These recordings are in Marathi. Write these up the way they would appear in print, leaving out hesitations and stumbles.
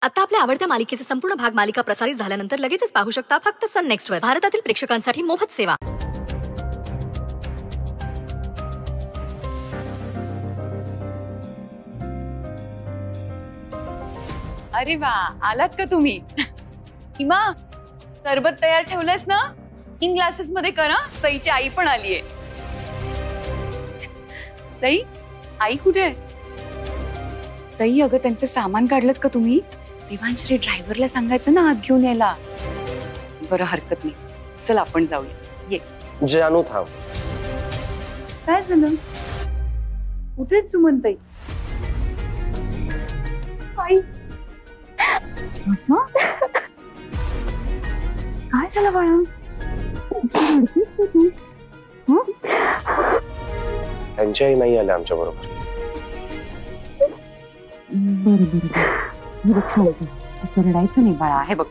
आता आपल्या आवडत्या मालिकेचे संपूर्ण भाग मालिका प्रसारित झाल्यानंतर लगेचच पाहू शकता फक्त सन नेक्स्ट वर. भारतातील प्रेक्षकांसाठी मोफत सेवा. अरे वा, आलात का तुम्ही? हिमा, सरबत तयार ठेवलंयस ना? इन ग्लासेस मध्ये करा. सईची आई पण आलीये. सई, आई कुठे आहे? सई, अगं त्यांचं सामान काढलं का तुम्ही? देवांश्री ड्रायव्हरला सांगायचं ना आत घेऊन यायला. बरं, हरकत नाही, चल आपण जाऊया. ये जानू, थांब. काय झालं? कुठे सुमनताई? आई, काय झालं बाळा? त्यांच्याही नाही आल्या आमच्या बरोबर. असं रडायचं नाही बाळा. हे बघ,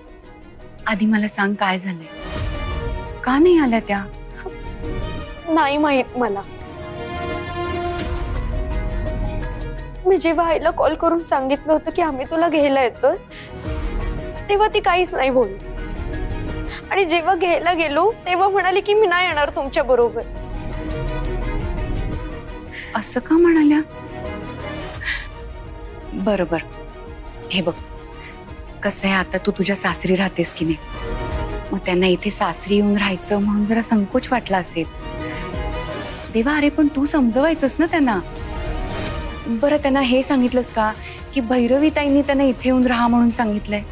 आधी मला सांग काय झालंय? का नाही आल्या त्या? नाही माहित मला. मी जेव्हा आईला कॉल करून सांगितलं होतं की आम्ही तुला घ्यायला येतोय, तेव्हा ती काहीच नाही बोलली. आणि जेव्हा घ्यायला गेलो तेव्हा म्हणाली की मी नाही येणार तुमच्या बरोबर. असं का म्हणाल्या? बरोबर. हे बघ, कसं आहे, आता तू तुझ्या सासरी राहतेस की नाही, मग त्यांना इथे सासरी येऊन राहायचं म्हणून जरा संकोच वाटला असेल. देवा, अरे पण तू समजवायचंस ना त्यांना. बरं, त्यांना हे सांगितलंस का की भैरवी ताईंनी त्यांना इथे येऊन राहा म्हणून सांगितलंय?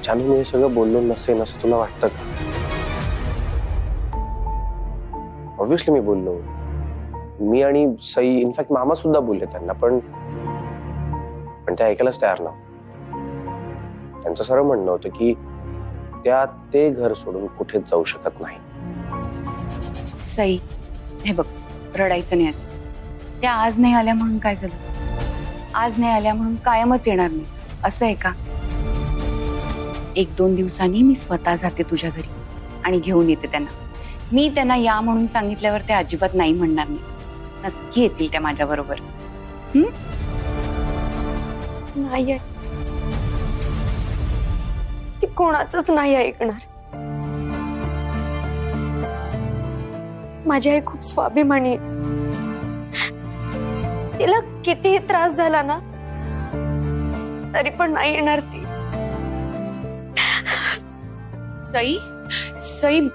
जानू, मी हे सगळं बोललो नसेल असं तुला वाटतं का? ऑब्व्हियसली मी बोललो. मी आणि सई, इनफॅक्ट मामा सुद्धा बोलले त्यांना, पण ते ऐकायलाच तयार नव्हते. त्यांचं सरळ म्हणणं होतं की ते घर सोडून कुठेच जाऊ शकत नाही. सई, हे बघ, रडायचं नाही असं. त्या आज नाही आल्या म्हणून काय झालं? आज नाही आल्या म्हणून कायमच येणार नाही असं आहे का? 1-2 दिवसांनी मी स्वतः जाते तुझ्या घरी आणि घेऊन येते त्यांना. मी त्यांना या म्हणून सांगितल्यावर ते अजिबात नाही म्हणणार नाही. नक्की येतील त्या माझ्या बरोबर. नाही आहे, ती कोणाचंच नाही ऐकणार. माझी आई खूप स्वाभिमानी आहे. तिला कितीही त्रास झाला ना तरी पण नाही येणार ती. Sai, Sai,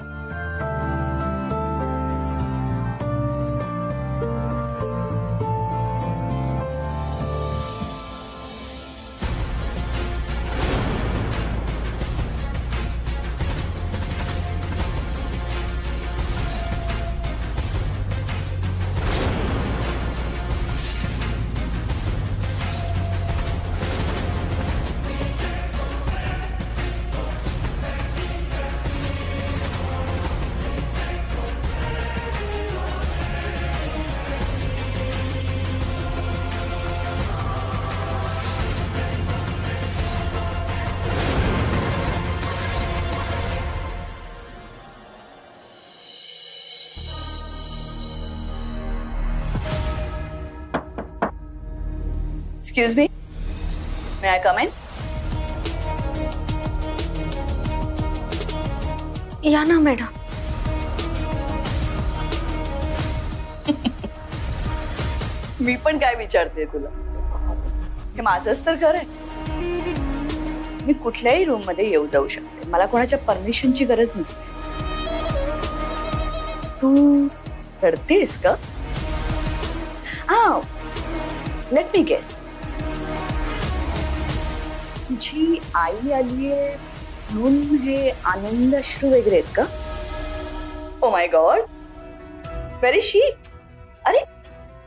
Excuse me, may I come in? या ना मॅडम. मी पण काय विचारते तुला? हे माझंच तर घर आहे. मी कुठल्याही रूम मध्ये येऊ जाऊ शकते. मला कोणाच्या परमिशनची गरज नसते. तू रडतेस का? Let me guess. तुझी आई आलीये म्हणून हे आनंद अश्रू वगैरे आहेत का? Oh my God, where is she? अरे,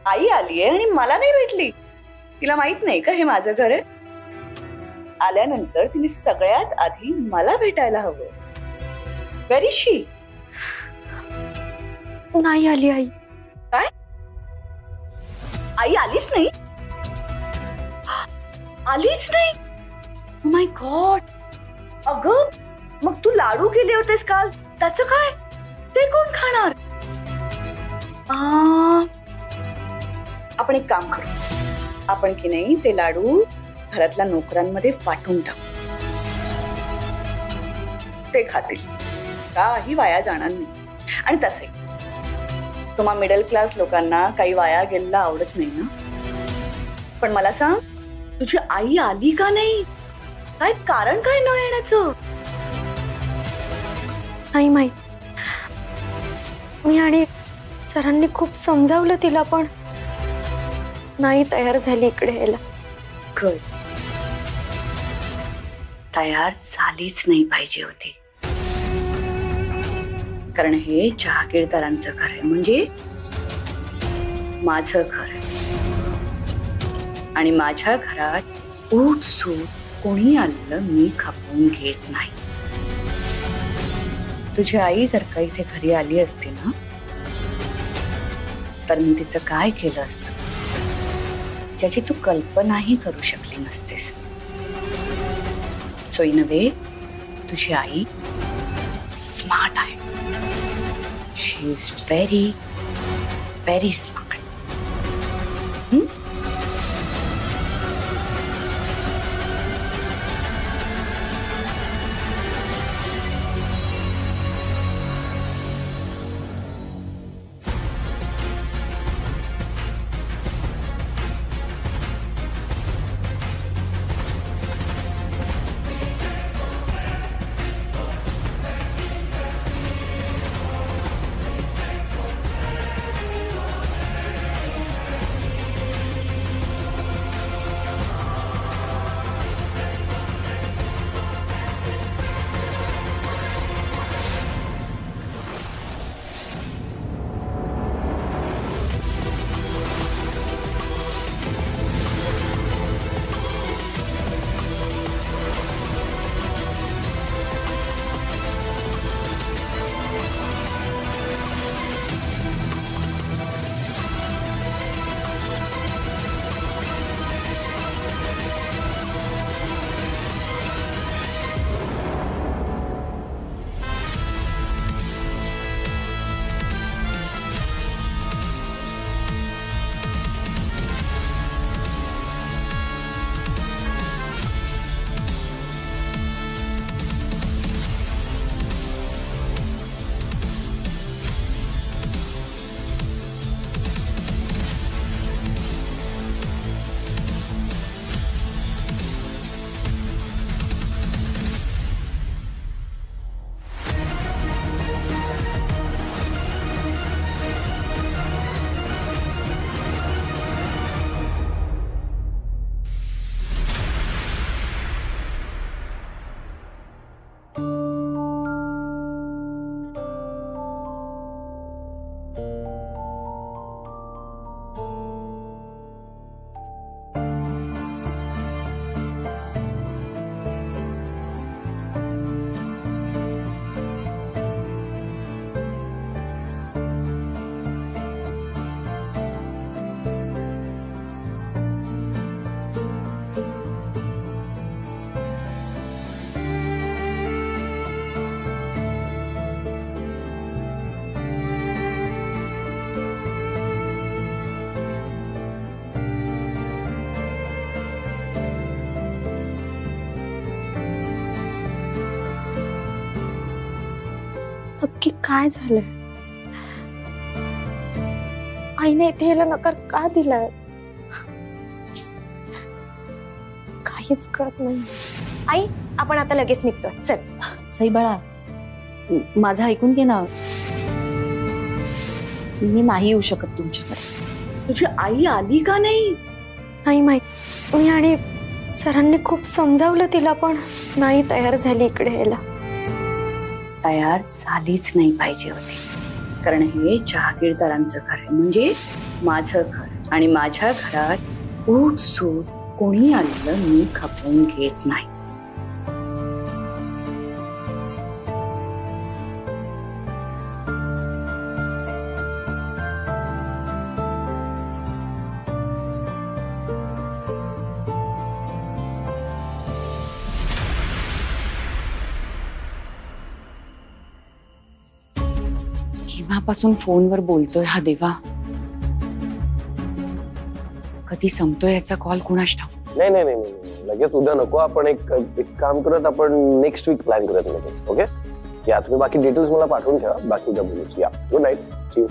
आई आलीये आणि मला नाही भेटली. तिला माहित नाही का हे माझं घर आहे? आल्यानंतर तिने सगळ्यात आधी मला भेटायला हवं. वेर इज शी? नाही आली आई. काय? आई आलीच नाही? आलीच नाही? ओ माय गॉड. अगं, मग तू लाडू केले होतेस काल, त्याचं काय? ते कोण खाणार? आपण एक काम करू. आपण की नाही ते लाडू घरातल्या नोकरांमध्ये वाटून टाक. ते खातील, काही वाया जाणार नाही. आणि तसे तुम्हा मिडल क्लास लोकांना काही वाया गेलेला आवडत नाही ना. पण मला सांग, तुझी आई आली का नाही? काय कारण काय न येण्याचं? नाही माहित. मी आणि सरांनी खूप समजावलं तिला, पण नाही तयार झाली इकडे यायला. गुड. तयार झालीच नाही पाहिजे होती, कारण हे जहागीरदारांचं घर आहे, म्हणजे माझं घर आहे. आणि माझ्या घरात ऊट सूट कोणी आलेलं मी खपवून घेत नाही. तुझी आई जर का इथे घरी आली असती ना, तर मी तिचं काय केलं असतं ज्याची तू कल्पनाही करू शकली नसतेस. सो इन अ वे तुझी आई स्मार्ट आहे. शी इज व्हेरी व्हेरी स्मार्ट. नक्की काय झालंय? आईने इथे यायला नकार का दिलाय? काहीच कळत नाही. आई, आपण आता लगेच निघतोय. चल. सई बाळा, माझं ऐकून घे ना. मी नाही येऊ शकत तुमच्याकडे. तुझी आई आली का नाही? नाही माहित. मी आणि सरांनी खूप समजावलं तिला, पण नाही तयार झाली इकडे यायला. तयार झालीच नाही पाहिजे होती, कारण हे जहागीरदारांचं घर आहे, म्हणजे माझं घर. आणि माझ्या घरात ऊट सूट कोणी आलेलं मी खपवून घेत नाही. केव्हापासून फोनवर बोलतोय हा देवा? कधी संपतोय याचा कॉल कुणास ठाऊक. नाही नाही नाही लगेच उद्या नको. आपण एक काम करत, आपण नेक्स्ट वीक प्लॅन करत नाही. ओके या तुम्ही बाकी डिटेल्स मला पाठवून ठेवा. बाकी उद्या बोलूच. या गुड नाईट. C you.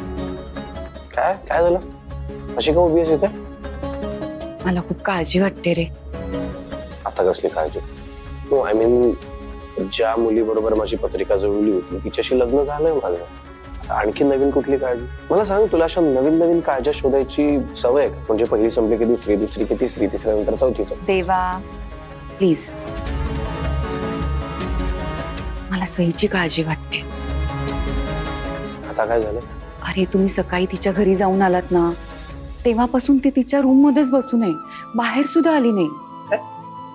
काय काय झालं? अशी का उभी आहेस इथे? मला खूप काळजी वाटते रे. आता कसली काळजी? नो आय मीन ज्या मुलीबरोबर माझी पत्रिका जुळली होती तिच्याशी लग्न झालंय माझं. आता आणखी नवीन कुठली काळजी? मला सांग, तुला अशा नवीन नवीन काळज्या शोधायची सवय आहे? म्हणजे पहिली संपली की दुसरी, दुसरी की तिसरी, तिसऱ्यानंतर चौथीच. देवा प्लीज, मला सईची काळजी वाटते. आता काय झालं? अरे तुम्ही सकाळी तिच्या घरी जाऊन आलात ना, तेव्हापासून ती तिच्या रूम मध्येच बसून आहे, बाहेर सुद्धा आली नाही.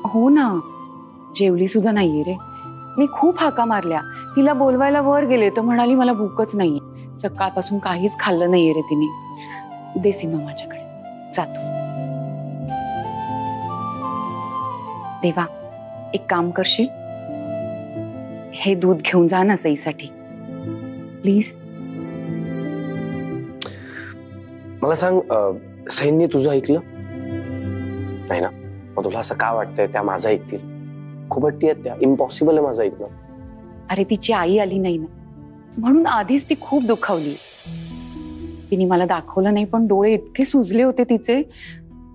हो ना, जेवली सुद्धा नाहीये रे. मी खूप हाका मारल्या, तिला बोलवायला वर गेले तर म्हणाली मला भूकच नाहीये. सकाळपासून काहीच खाल्लं नाहीये रे तिने. दे सीमा माझ्याकडे, जातो. देवा एक काम करशील, हे दूध घेऊन जा ना सईसाठी प्लीज. मला सांग, सैन्य तुझं ऐकलं नाही ना? मग तुला असं का वाटतंय त्या माझं ऐकतील? खूप हट्टी आहेत त्या, इम्पॉसिबल आहे माझं ऐकणं. अरे तिची आई आली नाही ना, म्हणून आधीच ती खूप दुखावली. तिने मला दाखवलं नाही, पण डोळे इतके सुजले होते तिचे.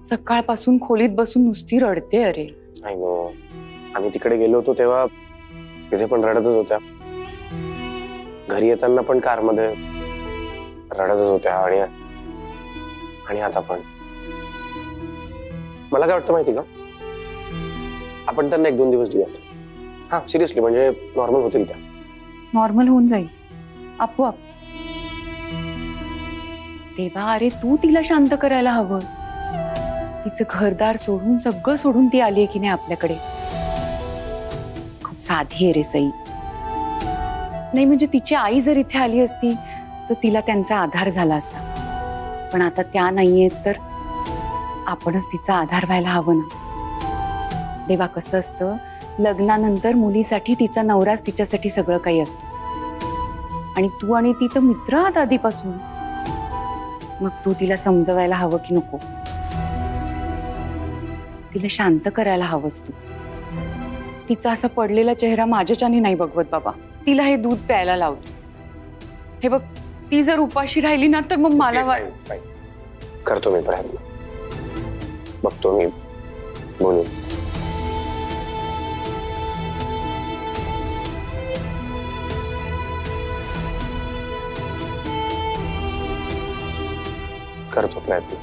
सकाळपासून खोलीत बसून नुसती रडते. अरे आय नो, आम्ही तिकडे गेलो होतो तेव्हा तिथे पण रडतच होत्या. घरी येताना पण कारमध्ये रडतच होत्या. आणि आता पण. मला काय वाटतं माहिती का, आपण त्यांना 1-2 दिवस देऊयात. हा सिरियसली, म्हणजे नॉर्मल होतील त्या. नॉर्मल होऊन जाईल आपोआप. तेव्हा अरे तू तिला शांत करायला हवंस. तिचं घरदार सोडून, सगळं सोडून ती आली की नाही आपल्याकडे. खूप साधी आहे रे सई. नाही म्हणजे तिची आई जर इथे आली असती तर तिला त्यांचा आधार झाला असता, पण आता त्या नाहीयेत तर आपणच तिचा आधार व्हायला हवं ना. देवा कसं असतं, लग्नानंतर मुलीसाठी तिचा नवराच तिच्यासाठी सगळं काही असतं. आणि तू आणि ती तर मित्र आहात आधीपासून. मग तू तिला समजवायला हवं की नको? तिला शांत करायला हवंस तू. तिचा असा पडलेला चेहरा माझ्याच्याने नाही बघवत बाबा. तिला हे दूध प्यायला लावतो. हे बघ, ती जर उपाशी राहिली ना तर मग मला करतो मी प्रयत्न. बघतो मी बोलून. करतो प्रयत्न.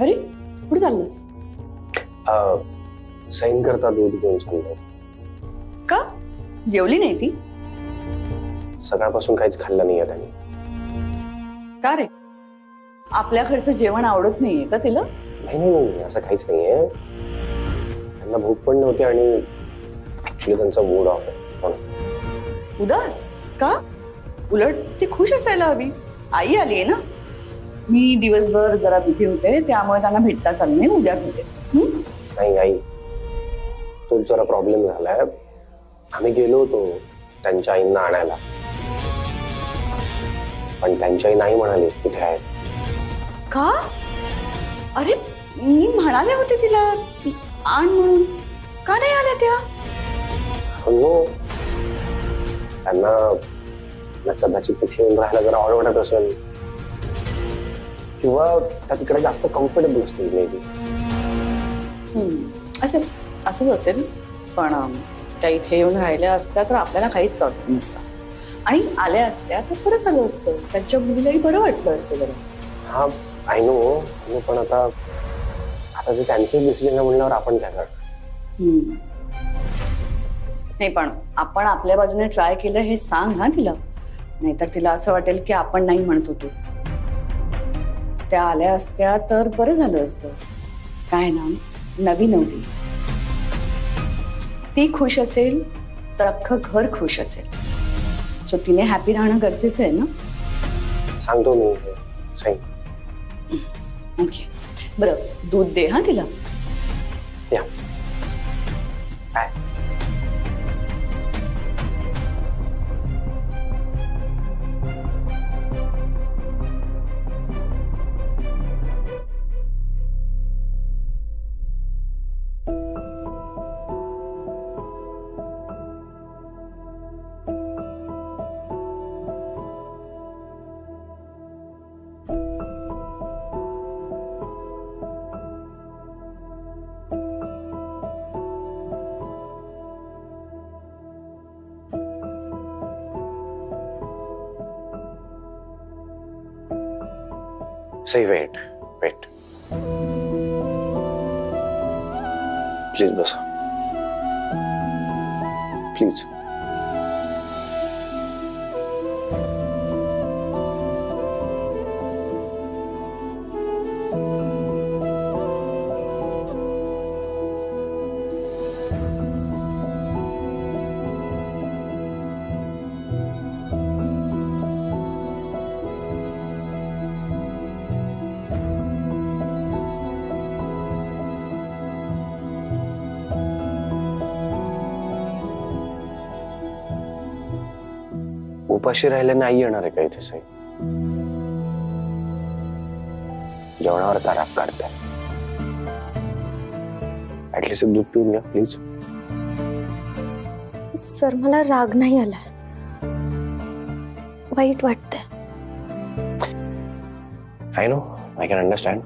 अरे कुठे चाललास? सैन करता दूध घेऊन चाललो. का जेवली नाही ती? सकाळपासून काहीच खाल्लं नाहीये त्यांनी. का रे, आपल्या घरचं जेवण आवडत नाहीये का तिला? नाही नाही नाही, असं काहीच नाहीये. त्यांना भूक पण नव्हती आणि ऍक्च्युली त्यांचा मूड ऑफ आहे. उदास का? उलट ती खुश असायला हवी. आई आली आहे ना. मी दिवसभर जरा बिझी होते, त्यामुळे त्यांना भेटता चालू नाही. उद्या भेटे. नाही आई, तो जरा प्रॉब्लेम झालाय. आम्ही गेलो होतो त्यांच्या आईंना आणायला, पण त्यांची आई नाही म्हणाली कुठे आहे. का? अरे मी म्हणाले होते तिला आण म्हणून. का नाही आल्या त्या? हो, त्यांना कदाचित तिथे येऊन राहायला जरा ऑड वाटत असेल, किंवा त्या तिकडे जास्त कम्फर्टेबल असतील मे बी. असेल, असंच असेल. पण त्या इथे येऊन राहिल्या असत्या तर आपल्याला काहीच प्रॉब्लेम नसता, आणि आल्या असत्या तर परत आलं असतं. त्यांच्या मुलीलाही बरं वाटलं असतं जरा. हा आय नो, पण आता ते त्यांचंच डिसिजन म्हणल्यावर आपण काय करणार? नाही, पण आपण आपल्या बाजूने ट्राय केलं हे सांग ना तिला. नाहीतर तिला असं वाटेल की आपण नाही म्हणत होतो. त्या आल्या असत्या तर बरं झालं असतं. काय ना, नवी नवरी ती खुश असेल तर अख्खं घर खुश असेल. सो तिने हॅपी राहणं गरजेचं आहे ना. सांगतो मी सई. ओके बरं दूध दे हा तिला. या काय सई वेट वेट प्लीज बसा प्लीज. उपाशी राहिल्याने आई येणार आहे का इथे सई? जेवणावर का राग काढताय? ऍटलिस्ट दूध पिऊन घ्या प्लीज. सर मला राग नाही आला, वाईट वाटतंय. I know, I can understand.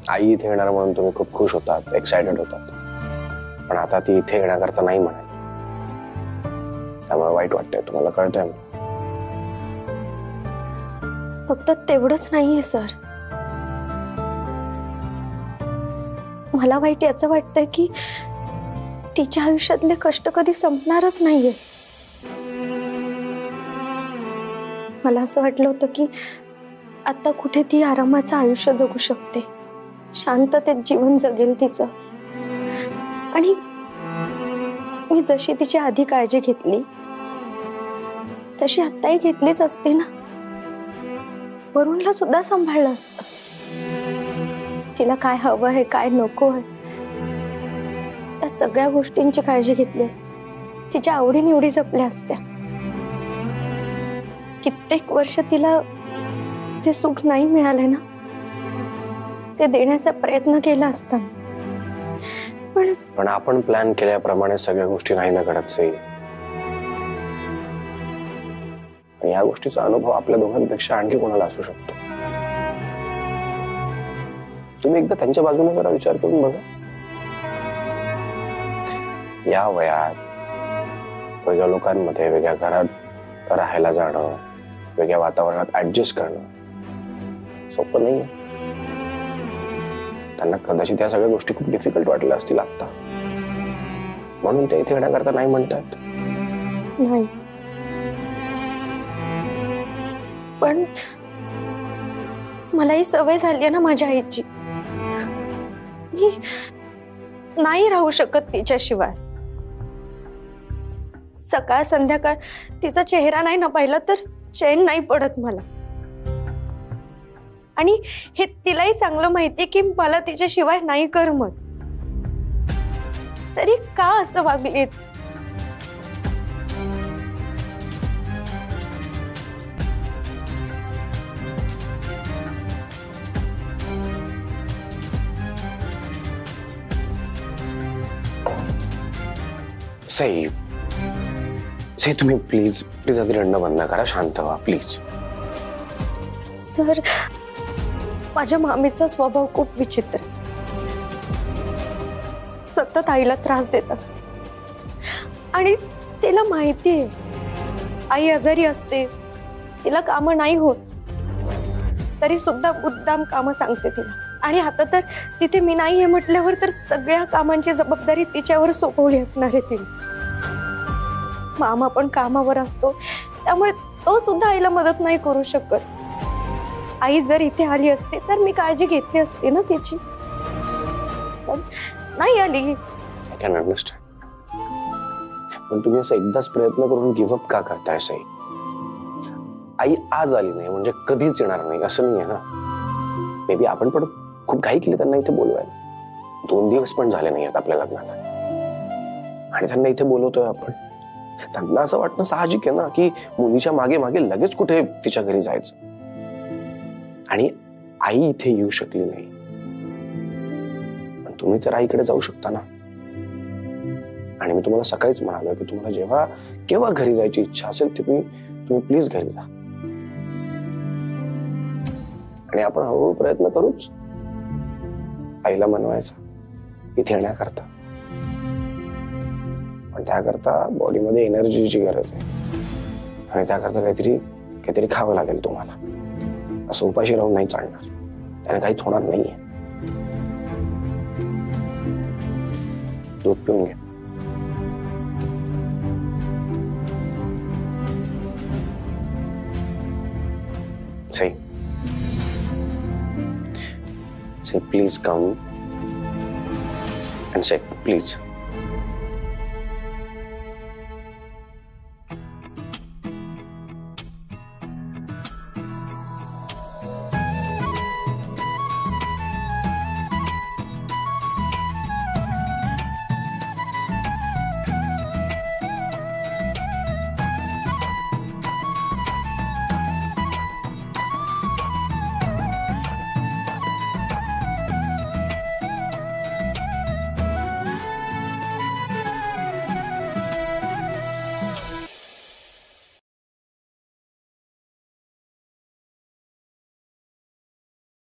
आई इथे येणार म्हणून तुम्ही खूप खुश होतात, एक्सायटेड होतात, पण आता ती इथे येण्याकरता नाही म्हणाल, त्यामुळे वाईट वाटतंय. तुम्हाला कळतंय? फक्त तेवढंच नाहीये सर, मला वाईट याचं वाटतंय की तिच्या आयुष्यातले कष्ट कधी संपणारच नाहीये. मला असं वाटलं होतं की आता कुठे ती आरामाचं आयुष्य जगू शकते, शांततेत जीवन जगेल तिचं. आणि मी जशी तिची आधी काळजी घेतली तशी आत्ताही घेतलीच असते ना. वरुणला सुद्धा सांभाळलं असतं, तिला काय हवं आहे काय नको आहे या सगळ्या गोष्टींची काळजी घेतली असते, तिच्या आवडीनिवडी जपल्या असत्या. कित्येक वर्ष तिला जे सुख नाही मिळाले ना ते देण्याचा प्रयत्न केला असता. पण आपण प्लॅन केल्याप्रमाणे सगळ्या गोष्टी नाही ना घडत सई. या गोष्टीचा अनुभव आपल्या दोघांपेक्षा आणखी कोणाला असू शकतो. तुम्ही एकदा त्यांच्या बाजूने जरा विचार करून बघा. या वयात वेगळ्या लोकांमध्ये वेगळ्या घरात राहायला जाणं, वेगळ्या वातावरणात ऍडजस्ट करणं सोपं नाहीये. त्यांना कदाचित या सगळ्या गोष्टी खूप डिफिकल्ट वाटल्या असतील आता, म्हणून ते इथे येण्याकरता नाही म्हणतात. नाही, पण मला ही सवय झाली आहे ना माझ्या आईची. मी नाही राहू शकत तिच्याशिवाय. सकाळ संध्याकाळ तिचा चेहरा नाही ना पाहिला तर चैन नाही पडत मला. आणि हे तिलाही चांगलं माहिती की मला तिच्याशिवाय नाही करमत, तरी का असं वागलीत? सई सई तुम्ही प्लीज प्लीज आधी रडणं बंद करा, शांत व्हा प्लीज. सर, माझ्या मामीचा स्वभाव खूप विचित्र, सतत आईला त्रास देत असते. आणि तिला माहिती आहे आई आजारी असते, तिला कामं नाही होत, तरी सुद्धा मुद्दाम कामं सांगते तिला. आणि आता तर तिथे मी नाही आहे म्हटल्यावर तर सगळ्या कामांची जबाबदारी तिच्यावर सोपवली असणार आहे तिने. मामा पण कामावर असतो, त्यामुळे तो सुद्धा आईला मदत नाही करू शकत. आई जर इथे आली असते तर मी काळजी घेतली असते ना तिची, पण नाही आली. आय कॅन अंडरस्टँड, पण तुम्ही असं एकदाच प्रयत्न करून गिव्ह अप का करताय सई? आई आज आली नाही म्हणजे कधीच येणार नाही असं नाही आहे ना. मे बी आपण पण खूप घाई केली त्यांना इथे बोलवायला. 2 दिवस पण झाले नाही आहेत आपल्या लग्नाला आणि त्यांना इथे बोलवतोय आपण. त्यांना असं वाटणं साहजिक आहे ना की मुलीच्या मागे मागे लगेच कुठे तिच्या घरी जायचं. आणि आई इथे येऊ शकली नाही पण तुम्ही तर आईकडे जाऊ शकता ना. आणि मी तुम्हाला सकाळीच म्हणालो की तुम्हाला जेव्हा केव्हा घरी जायची इच्छा असेल तुम्ही प्लीज घरी जा. आणि आपण हळूहळू प्रयत्न करूच आईला मनवायचा इथे येण्याकरता. पण त्याकरता बॉडीमध्ये एनर्जीची गरज आहे आणि त्याकरता काहीतरी खावं लागेल तुम्हाला. असं उपाशी राहून नाही चालणार. त्याने काहीच होणार नाहीये. दूध पिऊन घ्या. Say, please come and sit, please.